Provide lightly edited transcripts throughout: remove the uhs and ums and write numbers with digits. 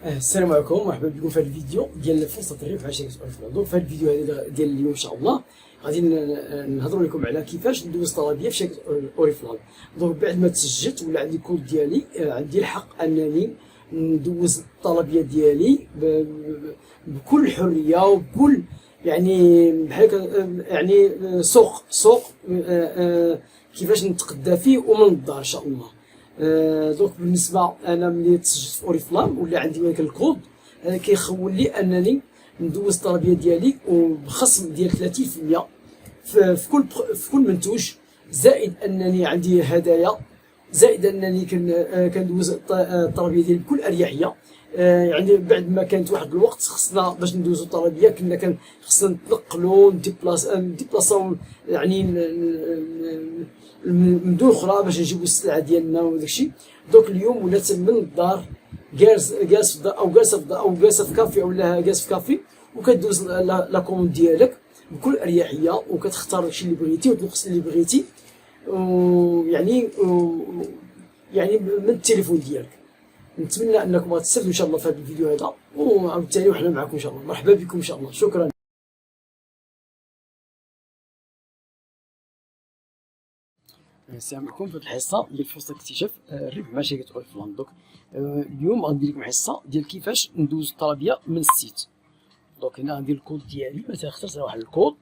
السلام عليكم، مرحبا بكم في هذا الفيديو ديال فرصه الربح مع شركه اوريفلام. دونك في هذا الفيديو هذا ديال اليوم ان شاء الله غادي نهضروا لكم على كيفاش ندوز طلبيه في شركه اوريفلام. دونك بعد ما تسجلت ولا عندي كود ديالي، عندي الحق انني ندوز الطلبيه ديالي بكل حريه وبكل يعني بحال يعني سوق كيفاش نتقدى فيه ومن الدار ان شاء الله. دونك بالنسبه انا ملي تسجلت في اوريفلام ولا عندي هذاك الكود كيخول لي انني ندوز الطلبيه ديالي وبخصم ديال 30% في كل منتوج، زائد انني عندي هدايا، زائد انني كندوز الطلبيه ديالي بكل اريحيه. يعني بعد ما كانت واحد الوقت خصنا باش ندوزو الطلبيه كنا خصنا نتنقلوا نديبلاصاو يعني مدن اخرى باش نجيبوا السلعه ديالنا وداكشي. دونك اليوم ولات من الدار جالس في الدار او جالسه في كافي او جالس في كافي، وكدوز لا كوموند ديالك بكل اريحيه وكتختار داكشي اللي بغيتي وتنقص اللي بغيتي، يعني من التليفون ديالك. نتمنى انكم غتستافدوا ان شاء الله في هذا الفيديو هذا، وبالتالي وحنا معكم ان شاء الله. مرحبا بكم ان شاء الله، شكرا. السلام عليكم. في هذه الحصه ديال فرصه اكتشاف الربح مع شركه اوريفلام. دونك اليوم غندير لكم حصه ديال كيفاش ندوز الطلبيه من السيت. دونك هنا غندير الكود ديالي، مثلا اخترت واحد الكود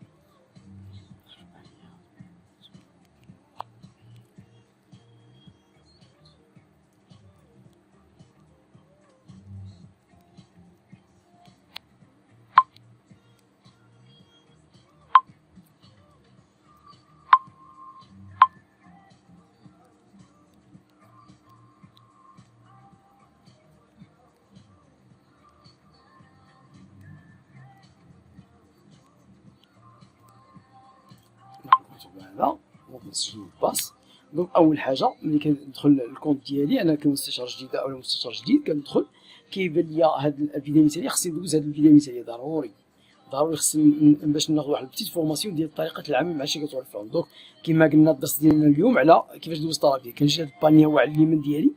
هذا ونسجل الباس. دونك اول حاجه ملي كندخل الكونت ديالي انا كمستشار جديد او مستشار جديد كندخل كيبان لي هاد الفيديو المثاليه، خصني ندوز هاد الفيديو المثاليه ضروري خصني باش ناخذ واحد البتيت فورماسيون ديال طريقه العمل مع شركه اوريفلام. دونك كما قلنا الدرس ديالنا اليوم على كيفاش ندوز الطلبيه. كنجي لهاد الباني هو على اليمين ديالي،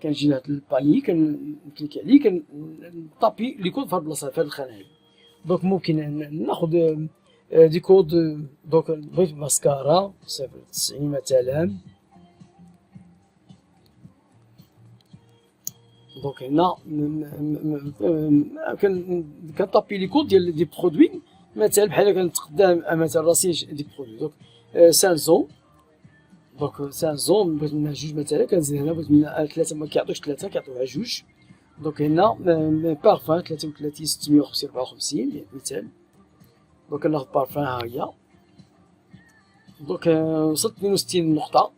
كنجي لهاد الباني كنكليك عليه كنطابي لي كود في هاد البلاصه في هاد الخانه هادي. دونك ممكن ناخذ دي كود. دونك بغيت ماسكارا 090 مثلا. دونك هنا كنطابي لي كود ديال دي برودوي، مثلا بحال كنتقدم مثلا راسيج دي برودوي. دونك سانزون، دونك سانزون بغيت منها جوج مثلا، كنزيد هنا بغيت منها ثلاثه، ما كيعطيوش ثلاثه كيعطيوها جوج. دونك هنا بارفان 33 654 54 مثال. دونك ناخذ بارفان ها هي. دونك وصلت 62 نقطة.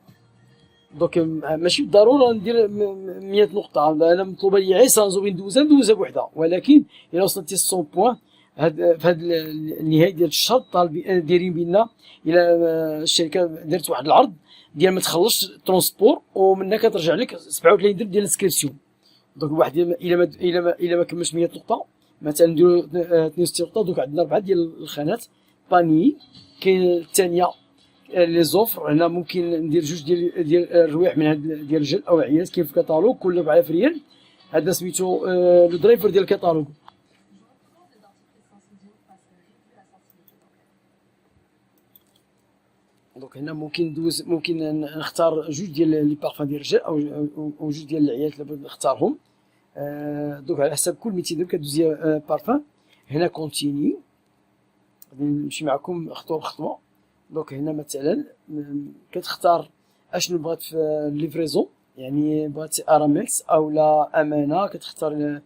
دونك ماشي بالضرورة ندير 100 نقطة، أنا مطلوبة لي غير سانزو ندوزها بوحدة، ولكن إلا وصلتي 100 بوان في هاد النهاية ديال الشهر دايرين بينا إلا الشركة دارت واحد العرض ديال ما تخلصش ترونسبور ومنها كترجع لك 37 درهم ديال الانسكريبسيون. دونك الواحد إلا ما كملش 100 نقطة مثلا نديرو 62 نقطة. دونك عندنا 4 ديال الخانات باني. كاين الثانية لي زوفر، هنا ممكن ندير جوج ديال الروايح من هاد ديال الجل او عيات كاين في الكتالوج كل 4000 ريال. هذا سميتو لو درايفر ديال الكتالوج. دونك هنا ممكن ندوز، ممكن نختار جوج ديال لي بارفان ديال الرجال او جوج ديال العيات اللي بغيت نختارهم. دونك على حساب كل 200 درهم كدوز بارفان. هنا كونتيني، غادي نمشي معكم خطوه بخطوه. دونك هنا مثلا كتختار اشنو بغات في الليفريزون، يعني بغات ارامكس او لا امانه، كتختار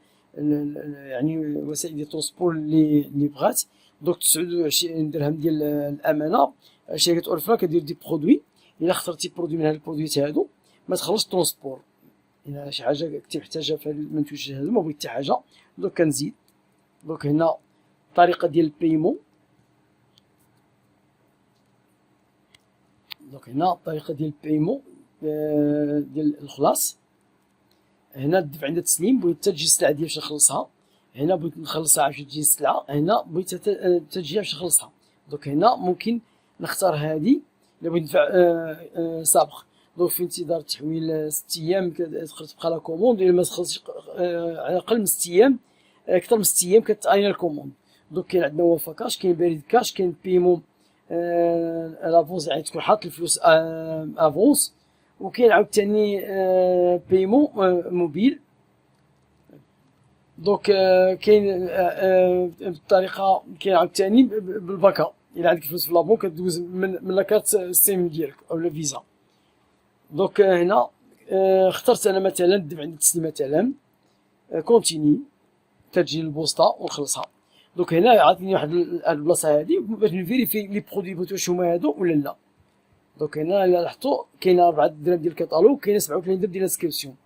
يعني وسائل ديال الترونسبور اللي بغات. دونك 29 درهم ديال الامانه. شركه اوريفلام كدير دي برودوي، الا اخترتي برودوي من هاد البرودويات هادو ما تخلصش الترونسبور. الا شي حاجه كنتي محتاجها في هاد المنتوج هادو ما بغيت حتى حاجه. دونك كنزيد. دونك هنا الطريقه ديال البيمون. دونك هنا الطريقه ديال البيمون ديال الخلاص. هنا الدفع عند التسليم، بغيت تجي السلعه ديالي باش نخلصها. هنا بغيت نخلصها باش تجي السلعه. هنا بغيت تجي باش نخلصها. دونك هنا ممكن نختار هذه الا بغيت ندفع سابق. دونك في انتظار التحويل 6 ايام تقدر تبقى لا كوموند. الا ما تخلصش على اقل من 6 ايام، اكثر من 6 ايام كتعاين الكوموند. دونك كاين عندنا وفا كاش، كاين باريد كاش، كاين بيمون لافونس يعني تكون حاط الفلوس افونس، وكاين عاوتاني بيمون موبيل. دونك كاين بالطريقه، كاين عاوتاني بالباكا، الا عندك فلوس في لابون كدوز من لاكارت سيم ديالك او الفيزا. دونك هنا اخترت انا مثلا الدفع عند التسليم مثلا كونتيني، تجي للبوسطه ونخلصها. دونك هنا عطيني واحد البلاصه هادي باش نفيريفي لي برودوي بغيتو واش هما هادو ولا لا. دونك هنا الا لاحظتوا كاينه 4 درهم ديال الكاتالوج، كاينه 37 درهم ديال الانسكريبسيون.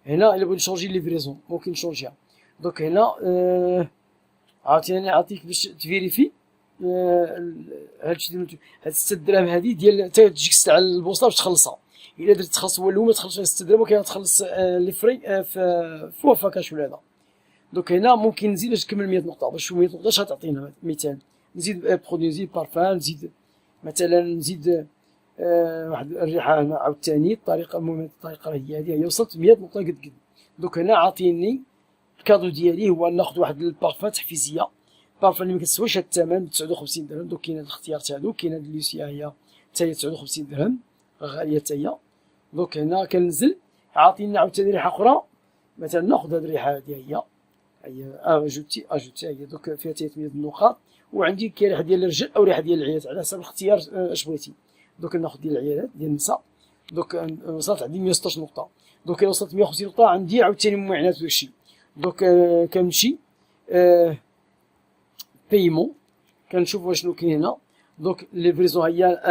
هنا الا بغيت نشونجي ليفريزون ممكن نشونجيها. دونك هنا عاوتاني عطيك باش تفيريفي هادشي هاد 6 درهم هادي ديال حتى تجيك الساعه للبوسطه باش تخلصها. الا درت تخلص هو الاول ما تخلصش 6 درهم، وكاين تخلص لي فري في وفا كاش ولا هذا. دونك هنا ممكن نزيد باش نكمل 100 نقطه، باش 100 نقطه اش غتعطينا مثال. نزيد برودوي، نزيد بارفان، نزيد مثلا نزيد واحد الريحه هنا عاوتاني. الطريقه المهم الطريقه هي هذه، هي وصلت 100 نقطه قد قد. دونك هنا عاطيني الكادو ديالي هو ناخذ واحد البارفان تحفيزيه، البارفان اللي ما كتسواش هاد الثمن 59 درهم. دونك كاين هاد الاختيارات هادو، كاين هاد لوسيا هي حتى هي 59 درهم غاليه حتى هي. دونك هنا كنزل عاطينا عاوتاني ريحه اخرى، مثلا ناخذ هاد الريحه هادي هي اجوتي هي. دونك فيها 300 النقاط، وعندي كاين ريحه ديال الرجل او ريحه ديال العيالات على حسب الاختيار اش بغيتي. دونك ناخذ ديال العيالات ديال النساء. دونك وصلت عندي 116 نقطه. دونك الا وصلت 150 نقطه عندي عاوتاني ممعنات وداكشي. دونك كنمشي بيمون، كنشوف شنو كاين هنا. دونك ليفريزون هي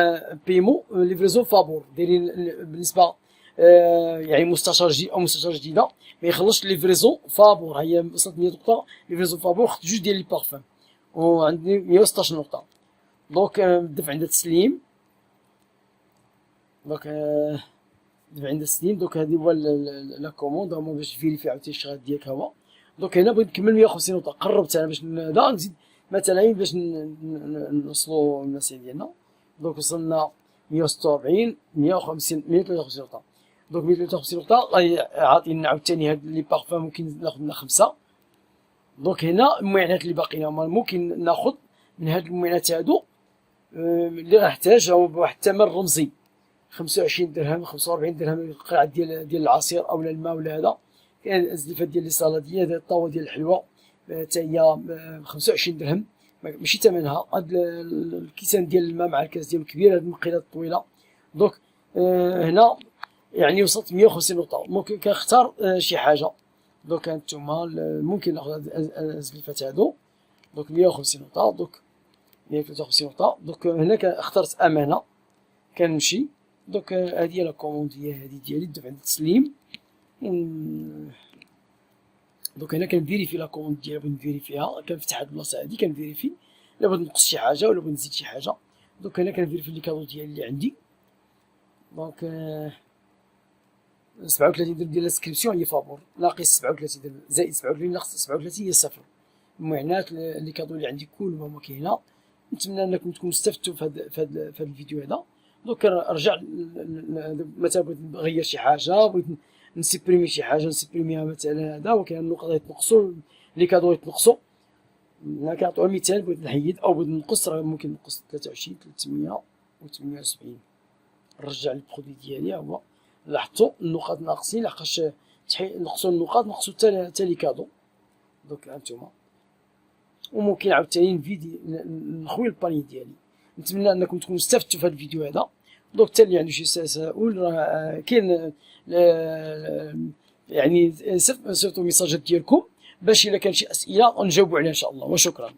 بيمون ليفريزون فابور دايرين بالنسبه يعني مستشار جديد او مستشار جديده ما يخلصش ليفريزون فابور. هي وصلت 100 نقطه ليفريزون فابور، خدت جوج ديال لي بارفان وعندي 116 نقطه. دونك الدفع عند التسليم. دونك الدفع عند التسليم. دونك هذه هو لا كوموند هما باش فيريفي عاوتاني الشغل ديالك هو. دونك هنا بغيت نكمل 150 نقطه، قربت انا باش هذا نزيد مثلا باش نوصلوا للمسائل ديالنا. دونك وصلنا 146 150 153 نقطه. دونك 153 نقطه عاطينا عاوتاني هاد لي بارفان ممكن ناخذ منها 5. دونك هنا المعينات اللي باقيين هما ممكن ناخذ من هاد المعينات هادو اللي غنحتاج بواحد الثمن رمزي 25 درهم 45 درهم القطعه ديال العصير او الماء ولا هذا. كاين الزلفه ديال لي صالاديه ديال الطاوه ديال الحلوى حتى هي 25 درهم ماشي ثمنها. هاد الكيسان ديال الماء مع الكاس ديالو كبير، هاد المقيلات الطويله. دونك هنا يعني وصلت 150 نقطه. ممكن كنختار شي حاجه. دونك هانتوما ممكن ناخذ الزلفات هادو. دونك 150 نقطه. دونك 153 نقطه. دونك هنا اخترت امانه كنمشي. دونك هادي هي لا كوموند هادي ديالي الدفع عند التسليم. دونك هنا كنفيريفي لا كوموند ديالي، بغيت نفيريفيها كنفتح هاد البلاصه هادي كنفيريفي الا بغيت نقص شي حاجه ولا بغيت نزيد شي حاجه. دونك هنا كنفيريفي لي كادو ديالي اللي عندي. دونك 37 درهم ديال الانسكريبسيون هي فابور، ناقص 37 درهم زائد 37 ناقص 37 هي صفر. المعينات لي كادو اللي عندي كلهم هما كاينه. نتمنى انكم تكونوا استفدتوا في هذا الفيديو هذا. دونك رجع مثلا بغيت نغير شي حاجه، بغيت نسيبريمي شي حاجه نسيبريميها مثلا هذا، وكاين النقط يتنقصوا لي كادو يتنقصوا. هنا كنعطيو مثال بغيت نحيد او بغيت نقص، راه ممكن نقص 23 378 نرجع البرودوي ديالي. هو لاحظتوا النقاط ناقصين لحقاش نقصوا النقاط نقصوا حتى لي كادو. دونك هانتوما وممكن عاوتاني نفيدي نخوي الباني ديالي. نتمنى انكم تكونوا استفدتوا في هذا الفيديو هذا. دونك حتى اللي عنده شي تساؤل راه كاين يعني صيفطوا ميساجات ديالكم باش الا كان شي اسئله نجاوبوا عليها ان شاء الله. وشكرا.